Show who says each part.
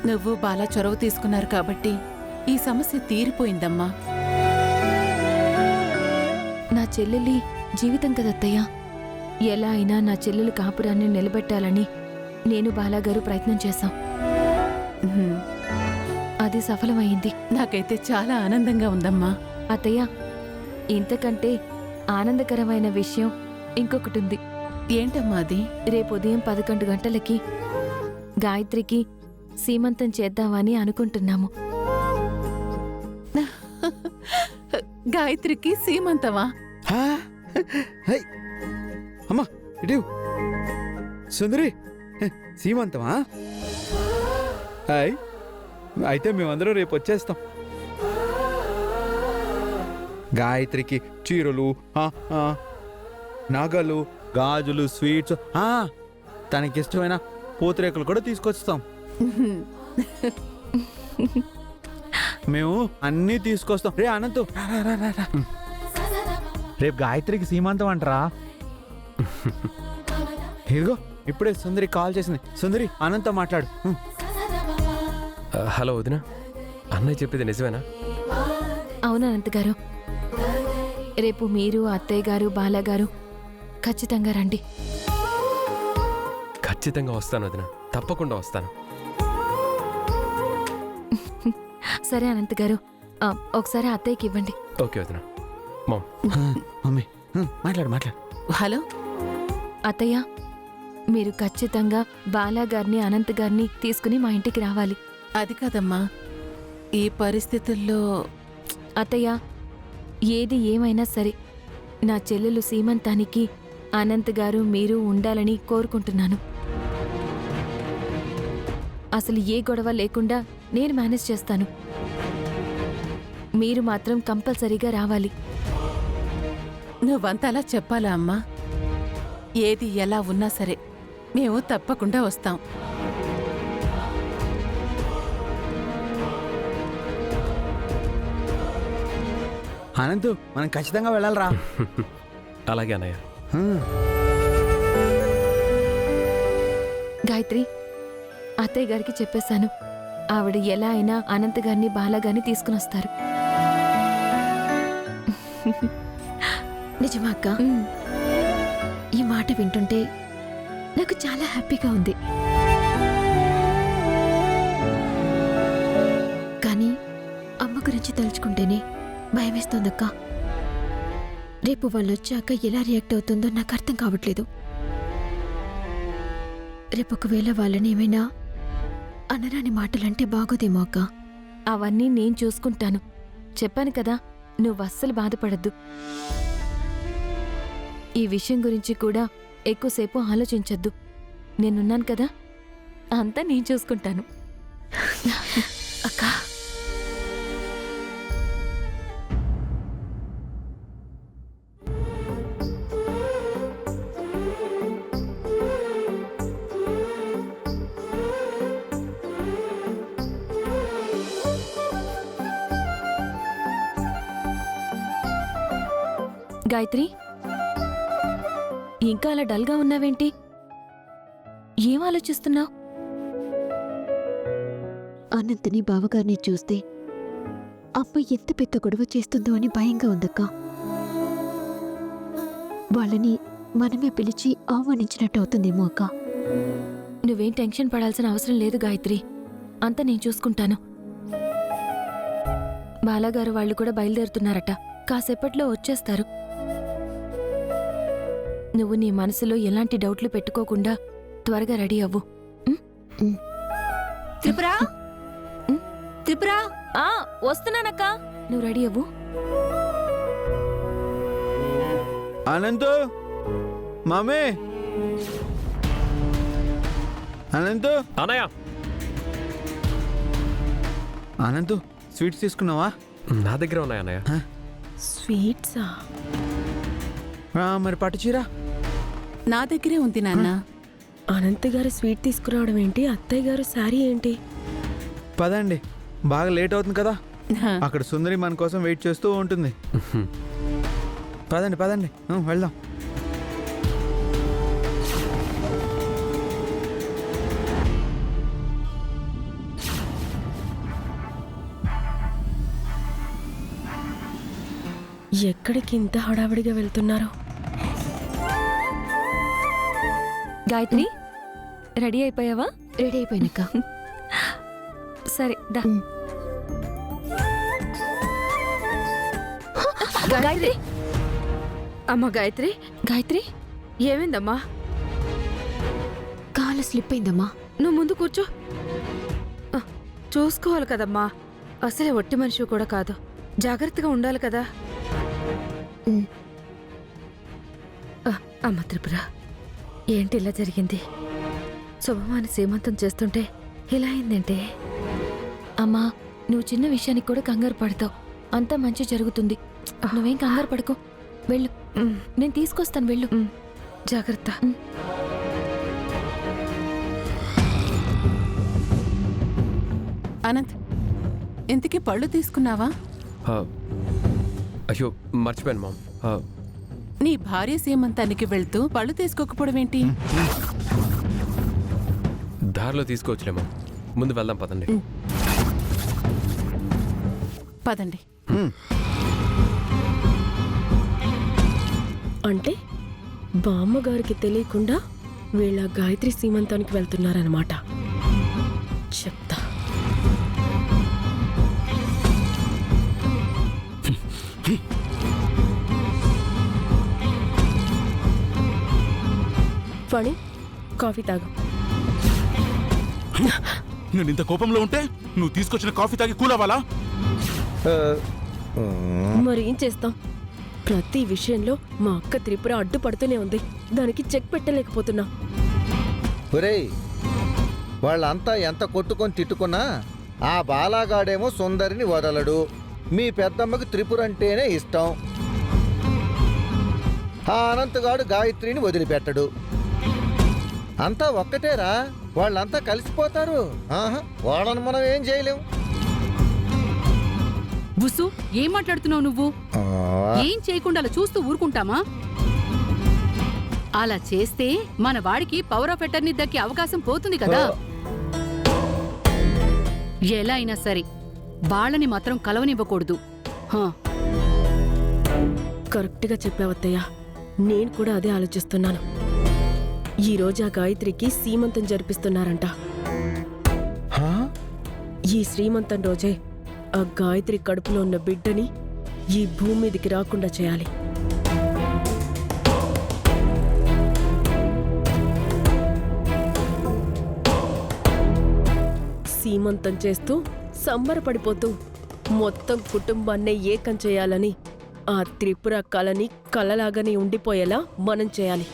Speaker 1: నువ్వు బాలా చొరవ తీసుకున్నారు కాబట్టి ఈ సమస్య తీరిపోయిందమ్మా.
Speaker 2: నా చెల్లెలి జీవితం కదత్తయ్యా. ఎలా అయినా నా చెల్లెలు కాపురాన్ని నిలబెట్టాలని నేను బాలాగారు ప్రయత్నం చేశాం. అది సఫలమైంది.
Speaker 1: నాకైతే చాలా ఆనందంగా ఉందమ్మా.
Speaker 2: అత్తయ్య, ఇంతకంటే ఆనందకరమైన విషయం ఇంకొకటుంది.
Speaker 1: ఏంటమ్మా అది?
Speaker 2: రేపు ఉదయం 11 గంటలకి గాయత్రికి సీమంతం చేద్దామని అనుకుంటున్నాము.
Speaker 1: గాయత్రికి సీమంతమా?
Speaker 3: అమ్మా ఇటు సుందరి, సీమంతమా? హాయ్, అయితే మేమందరం రేపు వచ్చేస్తాం. గాయత్రికి చీరలు, నగలు, గాజులు, స్వీట్స్, తనకిష్టమైన పూతరేకులు కూడా తీసుకొస్తాం. మేము అన్నీ తీసుకొస్తాం. రే అనంతు, రేపు గాయత్రికి సీమంతం అంటారా? ఇదిగో ఇప్పుడే సుందరి కాల్ చేసింది. సుందరి, అనంత్ మాట్లాడు.
Speaker 4: హలో వదిన, అన్నయ్య చెప్పేది నిజమేనా?
Speaker 2: అవును అనంత్ గారు, రేపు మీరు, అత్తయ్య గారు, బాలాగారు ఖచ్చితంగా రండి.
Speaker 4: ఖచ్చితంగా వస్తాను వదిన, తప్పకుండా వస్తాను.
Speaker 2: సరే అనంత్ గారు, ఒకసారి అత్తయ్యకి ఇవ్వండి.
Speaker 4: ఓకే వదిన.
Speaker 3: మమ్మీ మాట్లాడు మాట్లాడు.
Speaker 1: హలో
Speaker 2: అత్తయ్య, మీరు ఖచ్చితంగా బాలాగారిని, అనంత్ గారిని తీసుకుని మా ఇంటికి రావాలి.
Speaker 1: అది కాదమ్మా, ఈ పరిస్థితుల్లో.
Speaker 2: అత్తయ్య, ఏది ఏమైనా సరే నా చెల్లెలు సీమంతానికి అనంత్ గారు, మీరు ఉండాలని కోరుకుంటున్నాను. అసలు ఏ గొడవ లేకుండా నేను మేనేజ్ చేస్తాను. మీరు మాత్రం కంపల్సరీగా రావాలి.
Speaker 1: నువ్వంతలా చెప్పాలా అమ్మా? ఏది ఎలా ఉన్నా సరే మేము తప్పకుండా వస్తాం.
Speaker 3: అనంతు, మనం ఖచ్చితంగా వెళ్ళాలరా.
Speaker 4: అలాగే అన్నయ్య.
Speaker 2: గాయత్రి, అత్తయ్య గారికి చెప్పేశాను. ఆవిడ ఎలా అయినా అనంత్ గారిని, బాలాగారిని తీసుకుని వస్తారు.
Speaker 5: నిజమా అక్క? ఈ మాట వింటుంటే నాకు చాలా హ్యాపీగా ఉంది. కానీ అమ్మ గురించి తలుచుకుంటేనే భయమేస్తోందక్క. రేపు వాళ్ళు వచ్చాక ఎలా రియాక్ట్ అవుతుందో నాకు అర్థం కావట్లేదు. రేపు ఒకవేళ వాళ్ళని ఏమైనా అనరాని మాటలంటే బాగోదేమో అక్క.
Speaker 2: అవన్నీ నేను చూసుకుంటాను. చెప్పాను కదా, నువ్వు అస్సలు బాధపడద్దు. ఈ విషయం గురించి కూడా ఎక్కువసేపు ఆలోచించొద్దు. నేనున్నాను కదా, అంతా నేను చూసుకుంటాను.
Speaker 5: అక్క,
Speaker 2: గాయత్రి, ఇంకా అలా డల్గా ఉన్నావేంటి? ఏం ఆలోచిస్తున్నావు?
Speaker 5: అనంతని బావగారిని చూస్తే అమ్మ ఎంత పెద్ద గొడవ చేస్తుందో అని భయంగా ఉందక్క. వాళ్ళని మనమే పిలిచి ఆహ్వానించినట్టు అవుతుందేమో అక్క.
Speaker 2: నువ్వేం టెన్షన్ పడాల్సిన అవసరం లేదు గాయత్రి, అంతా నేను చూసుకుంటాను. బాలాగారు వాళ్ళు కూడా బయలుదేరుతున్నారట, కాసేపట్లో వచ్చేస్తారు. నువ్వు నీ మనసులో ఎలాంటి డౌట్లు పెట్టుకోకుండా త్వరగా రెడీ అవ్వు.
Speaker 6: త్రిపురా, త్రిపురా,
Speaker 2: వస్తున్నానక్క, నువ్వు రెడీ అవ్వు.
Speaker 3: అనంతు, మామే, అనంతు.
Speaker 4: అన్నయ్య.
Speaker 3: అనంతు, స్వీట్స్ తీసుకున్నావా?
Speaker 4: నా దగ్గర ఉన్నాయి అన్నయ్య.
Speaker 1: స్వీట్సా?
Speaker 3: మరి పట్టు చీర
Speaker 1: నా దగ్గరే ఉంది నాన్న.
Speaker 6: అనంత్ గారు స్వీట్ తీసుకురావడం ఏంటి, అత్తయ్య గారు శారీ ఏంటి?
Speaker 3: పదండి, బాగా లేట్ అవుతుంది కదా. అక్కడ సుందరి మన కోసం వెయిట్ చేస్తూ ఉంటుంది. పదండి పదండి, వెళ్దాం.
Speaker 6: ఎక్కడికి ఇంత హడావిడిగా వెళ్తున్నారు?
Speaker 2: గాయత్రి రెడీ అయిపోయావా?
Speaker 5: రెడీ అయిపోయినక్క.
Speaker 2: సరే దా. గాయత్రి
Speaker 7: అమ్మా గాయత్రి,
Speaker 2: గాయత్రి
Speaker 7: ఏమైందమ్మా?
Speaker 5: కాలు స్లిప్ అయిందమ్మా.
Speaker 7: నువ్వు ముందు కూర్చో. చూసుకోవాలి కదమ్మా, అసలే ఒట్టి మనిషి కూడా కాదు, జాగ్రత్తగా ఉండాలి కదా.
Speaker 5: ఉమ్.
Speaker 7: అమ్మ త్రిపుర, ఏంటి ఇలా జరిగింది? శుభమాని సీమంతం చేస్తుంటే ఇలా అయిందంటే?
Speaker 2: అమ్మా నువ్వు చిన్న విషయానికి కూడా కంగారు పడతావు. అంతా మంచి జరుగుతుంది. నువ్వేం కంగారు పడుకో. వెళ్ళు, నేను తీసుకొస్తాను. వెళ్ళు.
Speaker 7: జాగ్రత్త.
Speaker 1: అనంత్, ఇంతకీ పళ్ళు తీసుకున్నావా?
Speaker 4: ఆ, అయ్యో మర్చిపోయాను మామ్.
Speaker 1: నీ భార్య సీమంతానికి వెళ్తూ పళ్ళు తీసుకోకపోవడం ఏంటి?
Speaker 4: దారిలో తీసుకోవచ్చులే మామ్. ముందు వెళ్దాం పదండి.
Speaker 1: పదండి.
Speaker 6: అంటే బామ్మగారికి తెలియకుండా వీళ్ళ గాయత్రి సీమంతానికి వెళ్తున్నారన్నమాట. చెప్తా. ఫణి, కాఫీ తాగు.
Speaker 8: నేను ఇంత కోపంలో ఉంటే నువ్వు తీసుకొచ్చిన కాఫీ తాగి కూల్ అవ్వాలా?
Speaker 6: మరి ఏం చేస్తాం? ప్రతి విషయంలో మా అక్క త్రిపుర అడ్డుపడుతూనే ఉంది. దానికి చెక్ పెట్టలేకపోతున్నా.
Speaker 9: ఒరేయ్, వాళ్ళంతా ఎంత కొట్టుకొని తిట్టుకున్నా ఆ బాలాగాడేమో సుందరిని వదలడు. మీ పెద్దమ్మకి త్రిపుర అంటేనే ఇష్టం. ఆ అనంతగాడు గాయత్రిని వదిలిపెట్టడు. అంతా ఒక్కటేరా, వాళ్ళంతా కలిసిపోతారు. వాళ్ళని మనం ఏం చేయలేం.
Speaker 10: బుసు, ఏం మాట్లాడుతున్నావు నువ్వు? ఏం చేయకుండా అలా చూస్తూ ఊరుకుంటామా? అలా చేస్తే మన వాడికి పవర్ ఆఫ్ అటర్నీ దక్కే అవకాశం పోతుంది కదా. ఎలా అయినా సరే వాళ్ళని మాత్రం కలవనివ్వకూడదు.
Speaker 6: కరెక్ట్గా చెప్పావత్తయ్య. నేను కూడా అదే ఆలోచిస్తున్నాను. ఈ రోజు ఆ గాయత్రికి సీమంతం జరిపిస్తున్నారంట. ఈ శ్రీమంతం రోజే ఆ గాయత్రి కడుపులో ఉన్న బిడ్డని ఈ భూమి మీదకి రాకుండా చేయాలి. సీమంతం చేస్తూ సంబరపడిపోతూ మొత్తం కుటుంబాన్నే ఏకం చేయాలని, ఆ త్రిపుర కళని కలలాగానే ఉండిపోయేలా మనం చేయాలి.